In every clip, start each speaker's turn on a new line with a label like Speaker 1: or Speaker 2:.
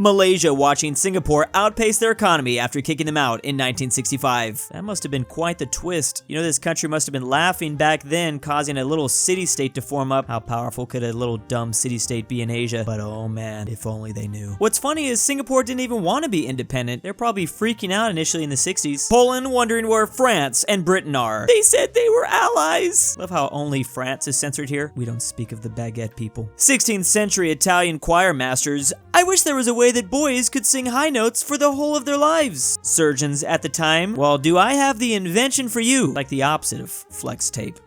Speaker 1: Malaysia watching Singapore outpace their economy after kicking them out in 1965. That must have been quite the twist. You know, this country must have been laughing back then, causing a little city-state to form up. How powerful could a little dumb city-state be in Asia? But oh man, if only they knew. What's funny is Singapore didn't even want to be independent. They're probably freaking out initially in the 60s. Poland wondering where France and Britain are. They said they were allies. Love how only France is censored here. We don't speak of the baguette people. 16th century Italian choir masters. I wish there was a way that boys could sing high notes for the whole of their lives. Surgeons at the time. Well, do I have the invention for you? Like the opposite of flex tape.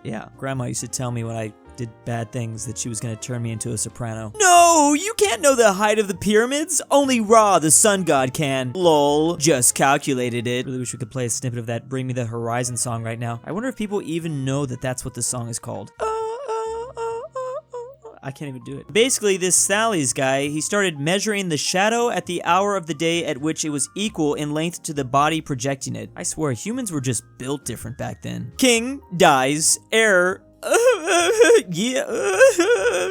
Speaker 1: Yeah. Grandma used to tell me when I did bad things that she was gonna turn me into a soprano. No, you can't know the height of the pyramids. Only Ra, the sun god, can. Lol, just calculated it. Really wish we could play a snippet of that Bring Me the Horizon song right now. I wonder if people even know that that's what this song is called. I can't even do it. Basically, this Sally's guy, he started measuring the shadow at the hour of the day at which it was equal in length to the body projecting it. I swear, humans were just built different back then. King dies, heir yeah.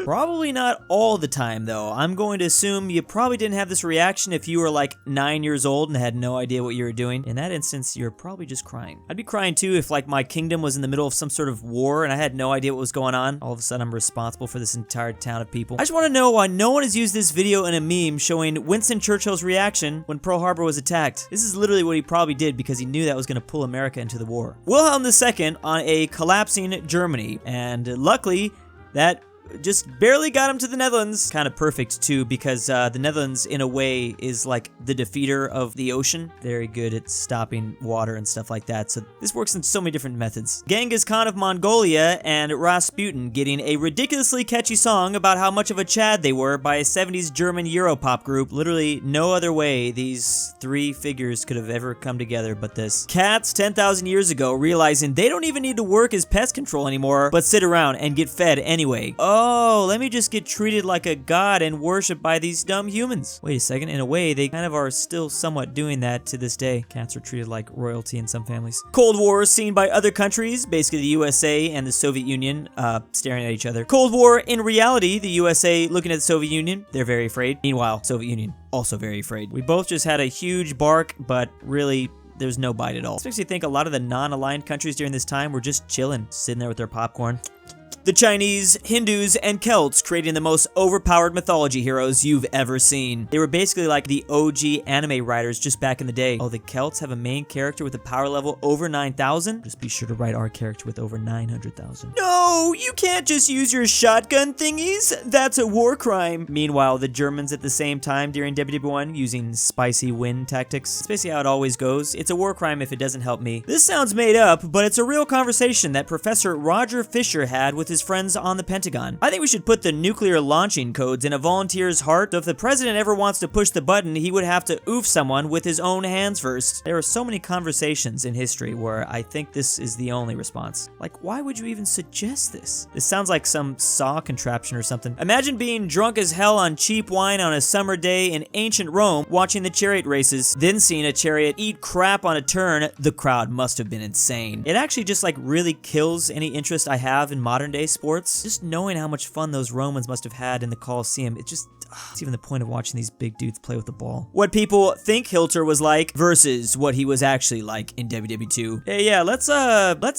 Speaker 1: Probably not all the time though. I'm going to assume you probably didn't have this reaction if you were like 9 years old and had no idea what you were doing. In that instance, you're probably just crying. I'd be crying too if like my kingdom was in the middle of some sort of war and I had no idea what was going on. All of a sudden I'm responsible for this entire town of people. I just want to know why no one has used this video in a meme showing Winston Churchill's reaction when Pearl Harbor was attacked. This is literally what he probably did because he knew that was going to pull America into the war. Wilhelm II on a collapsing Germany. And luckily, that just barely got him to the Netherlands. Kind of perfect too, because the Netherlands in a way is like the defeater of the ocean. Very good at stopping water and stuff like that. So this works in so many different methods. Genghis Khan of Mongolia and Rasputin getting a ridiculously catchy song about how much of a Chad they were by a 70s German Europop group. Literally no other way these three figures could have ever come together but this. Cats 10,000 years ago realizing they don't even need to work as pest control anymore, but sit around and get fed anyway. Oh, let me just get treated like a god and worshipped by these dumb humans. Wait a second, in a way, they kind of are still somewhat doing that to this day. Cats are treated like royalty in some families. Cold War seen by other countries, basically the USA and the Soviet Union, staring at each other. Cold War, in reality, the USA looking at the Soviet Union, they're very afraid. Meanwhile, Soviet Union, also very afraid. We both just had a huge bark, but really, there's no bite at all. This makes me think a lot of the non-aligned countries during this time were just chilling, sitting there with their popcorn. The Chinese, Hindus, and Celts creating the most overpowered mythology heroes you've ever seen. They were basically like the OG anime writers just back in the day. Oh, the Celts have a main character with a power level over 9,000? Just be sure to write our character with over 900,000. No, you can't just use your shotgun thingies. That's a war crime. Meanwhile, the Germans at the same time during WW1 using spicy wind tactics. It's basically how it always goes. It's a war crime if it doesn't help me. This sounds made up, but it's a real conversation that Professor Roger Fisher had with his friends on the Pentagon. I think we should put the nuclear launching codes in a volunteer's heart, so if the president ever wants to push the button, he would have to oof someone with his own hands first. There are so many conversations in history where I think this is the only response. Like, why would you even suggest this? This sounds like some saw contraption or something. Imagine being drunk as hell on cheap wine on a summer day in ancient Rome, watching the chariot races, then seeing a chariot eat crap on a turn. The crowd must have been insane. It actually just like really kills any interest I have in modern day sports. Just knowing how much fun those Romans must have had in the Colosseum, it's even the point of watching these big dudes play with the ball. What people think Hilter was like versus what he was actually like in WW2. Hey, yeah, let's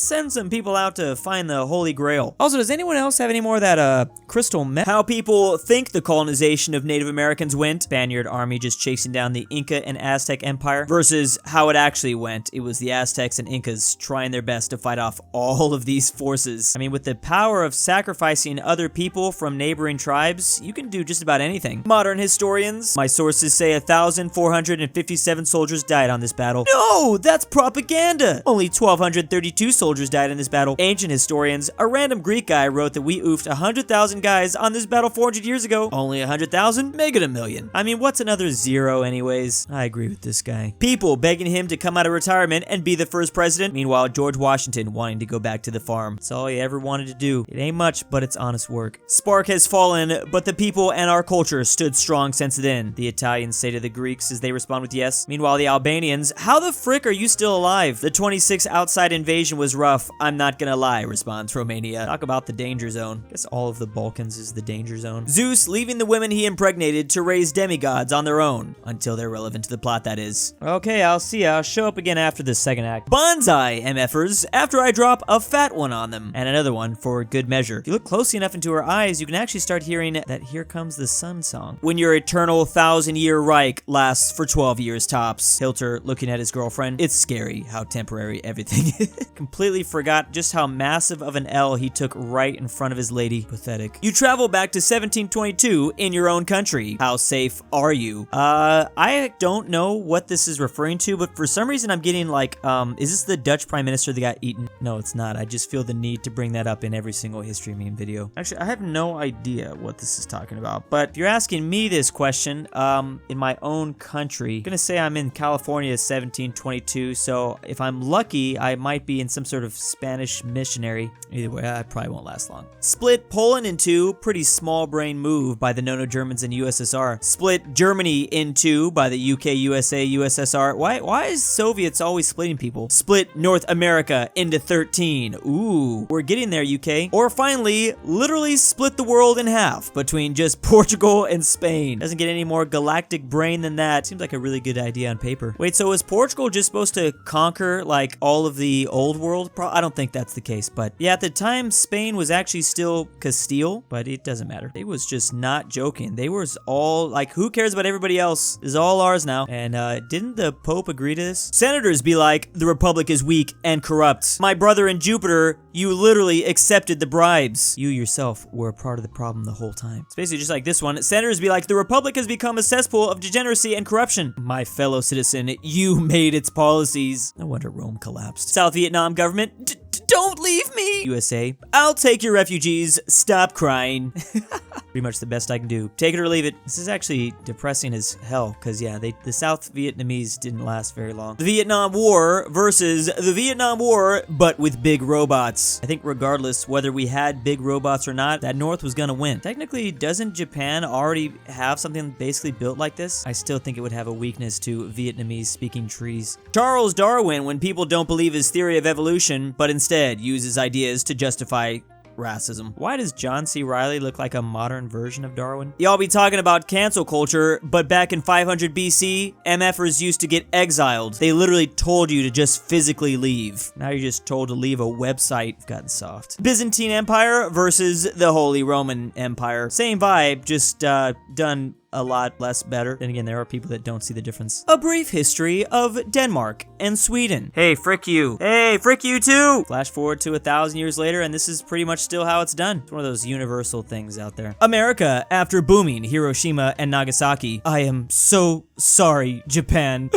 Speaker 1: send some people out to find the Holy Grail. Also, does anyone else have any more of that crystal meth? How people think the colonization of Native Americans went. Spaniard army just chasing down the Inca and Aztec Empire versus how it actually went. It was the Aztecs and Incas trying their best to fight off all of these forces. I mean, with the power of sacrificing other people from neighboring tribes, you can do just about anything. Modern historians, my sources say 1,457 soldiers died on this battle. No, that's propaganda! Only 1,232 soldiers died in this battle. Ancient historians, a random Greek guy wrote that we oofed 100,000 guys on this battle 400 years ago. Only 100,000? Make it a million. I mean, what's another zero anyways? I agree with this guy. People begging him to come out of retirement and be the first president. Meanwhile, George Washington wanting to go back to the farm. That's all he ever wanted to do. It ain't much, but it's honest work. Spark has fallen, but the people and our culture culture stood strong since then, the Italians say to the Greeks as they respond with yes. Meanwhile, the Albanians, how the frick are you still alive? The 26 outside invasion was rough, I'm not gonna lie, responds Romania. Talk about the danger zone. Guess all of the Balkans is the danger zone. Zeus leaving the women he impregnated to raise demigods on their own, until they're relevant to the plot, that is. Okay, I'll see ya. I'll show up again after the second act. Bonsai MFers, after I drop a fat one on them, and another one for good measure. If you look closely enough into her eyes, you can actually start hearing that Here Comes the Sun song. When your eternal 1,000-year Reich lasts for 12 years tops. Hilter looking at his girlfriend. It's scary how temporary everything is. Completely forgot just how massive of an L he took right in front of his lady. Pathetic. You travel back to 1722 in your own country. How safe are you? I don't know what this is referring to, but for some reason I'm getting like, is this the Dutch Prime Minister that got eaten? No, it's not. I just feel the need to bring that up in every single history meme video. Actually, I have no idea what this is talking about, but if you're asking me this question, in my own country, I'm gonna say I'm in California 1722, so if I'm lucky, I might be in some sort of Spanish missionary. Either way, I probably won't last long. Split Poland in two, pretty small brain move by the Nono-Germans and USSR. Split Germany in two by the UK, USA, USSR. Why is Soviets always splitting people? Split North America into 13. Ooh, we're getting there, UK. Or finally, literally split the world in half between just Portugal and Spain. Doesn't get any more galactic brain than that. Seems like a really good idea on paper. Wait, so is Portugal just supposed to conquer like all of the old world? I don't think that's the case, but yeah, at the time Spain was actually still Castile, but it doesn't matter. They was just not joking. They was all like, who cares about everybody else? This is all ours now. And didn't the Pope agree to this? Senators be like, the Republic is weak and corrupt. My brother in Jupiter, you literally accepted the bribes. You yourself were a part of the problem the whole time. It's basically just like this one. Senators be like, the Republic has become a cesspool of degeneracy and corruption. My fellow citizen, you made its policies. No wonder Rome collapsed. South Vietnam government, don't leave me! USA, I'll take your refugees. Stop crying. Pretty much the best I can do. Take it or leave it. This is actually depressing as hell, because yeah, the South Vietnamese didn't last very long. The Vietnam War versus the Vietnam War, but with big robots. I think regardless whether we had big robots or not, that North was gonna win. Technically, doesn't Japan already have something basically built like this? I still think it would have a weakness to Vietnamese-speaking trees. Charles Darwin, when people don't believe his theory of evolution, but instead uses ideas to justify racism. Why does John C. Reilly look like a modern version of Darwin? Y'all be talking about cancel culture, but back in 500 BC, MFers used to get exiled. They literally told you to just physically leave. Now you're just told to leave a website. You've gotten soft. Byzantine Empire versus the Holy Roman Empire. Same vibe, just done a lot less better. Then again, there are people that don't see the difference. A brief history of Denmark and Sweden. Hey, frick you. Hey, frick you too! Flash forward to 1,000 years later, and this is pretty much still how it's done. It's one of those universal things out there. America, after booming Hiroshima and Nagasaki. I am so sorry, Japan.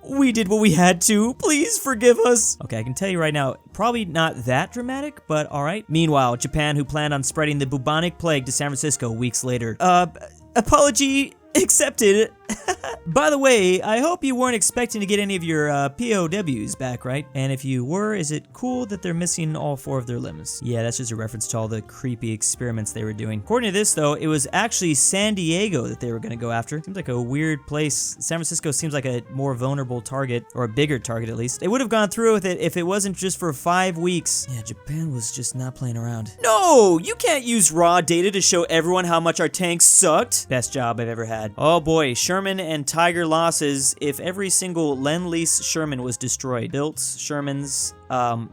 Speaker 1: We did what we had to. Please forgive us. Okay, I can tell you right now, probably not that dramatic, but alright. Meanwhile, Japan, who planned on spreading the bubonic plague to San Francisco weeks later. Apology accepted. By the way, I hope you weren't expecting to get any of your POWs back, right? And if you were, is it cool that they're missing all 4 of their limbs? Yeah, that's just a reference to all the creepy experiments they were doing. According to this, though, it was actually San Diego that they were gonna go after. Seems like a weird place. San Francisco seems like a more vulnerable target, or a bigger target at least. They would have gone through with it if it wasn't just for 5 weeks. Yeah, Japan was just not playing around. No, you can't use raw data to show everyone how much our tanks sucked. Best job I've ever had. Oh boy, Sherman and Tiger losses if every single Lend-Lease Sherman was destroyed. Built Shermans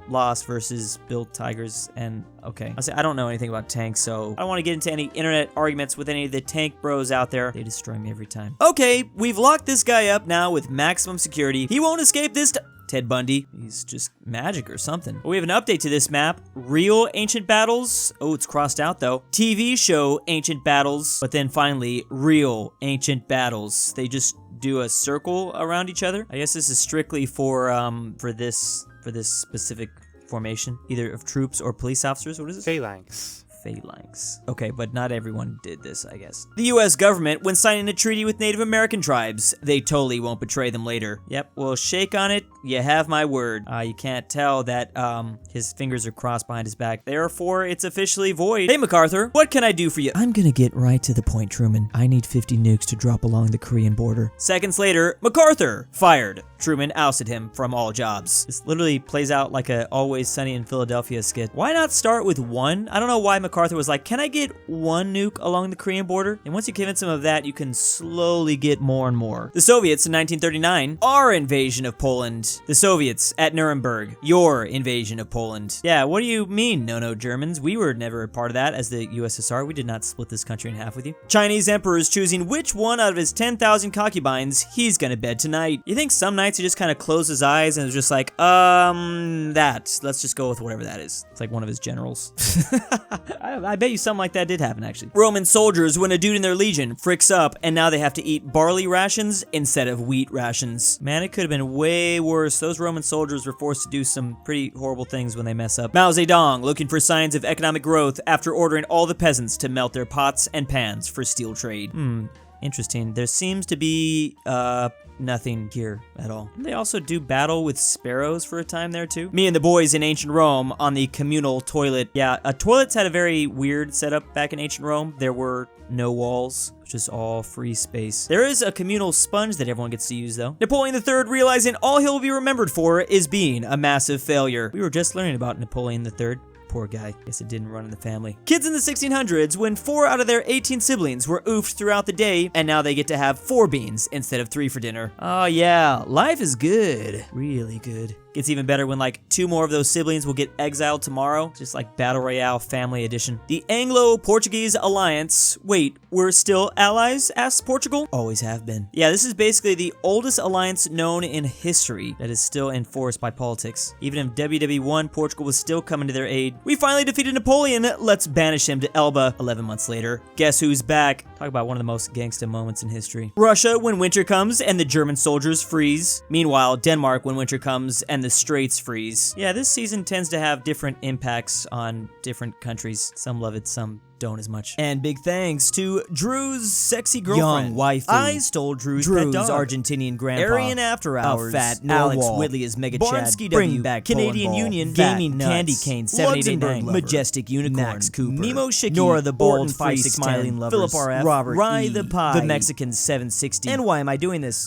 Speaker 1: lost versus built Tigers, and okay. I don't know anything about tanks, so I don't want to get into any internet arguments with any of the tank bros out there. They destroy me every time. Okay, we've locked this guy up now with maximum security. He won't escape this time. Ted Bundy. He's just magic or something. We have an update to this map. Real ancient battles. Oh, it's crossed out though. TV show ancient battles, but then finally real ancient battles. They just do a circle around each other. I guess this is strictly for this specific formation, either of troops or police officers. What is this?
Speaker 2: Phalanx.
Speaker 1: phalanx. Okay, but not everyone did this, I guess. The US government, when signing a treaty with Native American tribes, they totally won't betray them later. Yep, well, shake on it, you have my word. You can't tell that, his fingers are crossed behind his back. Therefore, it's officially void. Hey, MacArthur, what can I do for you? I'm gonna get right to the point, Truman. I need 50 nukes to drop along the Korean border. Seconds later, MacArthur, fired. Truman ousted him from all jobs. This literally plays out like a Always Sunny in Philadelphia skit. Why not start with one? I don't know why MacArthur was like, can I get one nuke along the Korean border? And once you convince him of that, you can slowly get more and more. The Soviets in 1939, our invasion of Poland. The Soviets at Nuremberg, your invasion of Poland. Yeah, what do you mean, no Germans? We were never a part of that as the USSR. We did not split this country in half with you. Chinese emperors choosing which one out of his 10,000 concubines he's gonna bed tonight. You think some nights he just kind of closed his eyes and was just like, let's just go with whatever that is. It's like one of his generals. I bet you something like that did happen, actually. Roman soldiers, when a dude in their legion fricks up and now they have to eat barley rations instead of wheat rations. Man, it could have been way worse. Those Roman soldiers were forced to do some pretty horrible things when they mess up. Mao Zedong looking for signs of economic growth after ordering all the peasants to melt their pots and pans for steel trade. Interesting. There seems to be, nothing here at all. They also do battle with sparrows for a time there too. Me and the boys in ancient Rome on the communal toilet. Yeah, toilets had a very weird setup back in ancient Rome. There were no walls, just all free space. There is a communal sponge that everyone gets to use though. Napoleon III realizing all he'll be remembered for is being a massive failure. We were just learning about Napoleon III. Poor guy. Guess it didn't run in the family. Kids in the 1600s when 4 out of their 18 siblings were oofed throughout the day, and now they get to have 4 beans instead of 3 for dinner. Oh yeah, life is good. Really good. Gets even better when like 2 more of those siblings will get exiled tomorrow. Just like Battle Royale Family Edition. The Anglo-Portuguese Alliance. Wait, we're still allies? Asks Portugal. Always have been. Yeah, this is basically the oldest alliance known in history that is still enforced by politics. Even if WW won, Portugal was still coming to their aid. We finally defeated Napoleon. Let's banish him to Elba. 11 months later. Guess who's back? Talk about one of the most gangsta moments in history. Russia when winter comes and the German soldiers freeze. Meanwhile, Denmark when winter comes and the Straits freeze. Yeah, this season tends to have different impacts on different countries. Some love it, some don't as much. And big thanks to Drew's sexy girlfriend,
Speaker 2: young waifu,
Speaker 1: I stole Drew's pet dog,
Speaker 2: Argentinian grandpa,
Speaker 1: AryanAfterHours,
Speaker 2: aPhatNarwhal,
Speaker 1: Whitley is Mega
Speaker 2: Barnsky
Speaker 1: Chad,
Speaker 2: W,
Speaker 1: Canadian Union,
Speaker 2: Gaming
Speaker 1: Candy
Speaker 2: Nuts,
Speaker 1: Cane, 789,
Speaker 2: LuxembourgLover,
Speaker 1: Majestic Unicorn,
Speaker 2: Max Cooper,
Speaker 1: Mimoshiki,
Speaker 2: Nora the Bold,
Speaker 1: Ortin
Speaker 2: Feisty Smiling Lovers,
Speaker 1: Philipp RF,
Speaker 2: Robert
Speaker 1: RyeThePie,
Speaker 2: the
Speaker 1: the Mexican 760.
Speaker 2: And why am I doing this?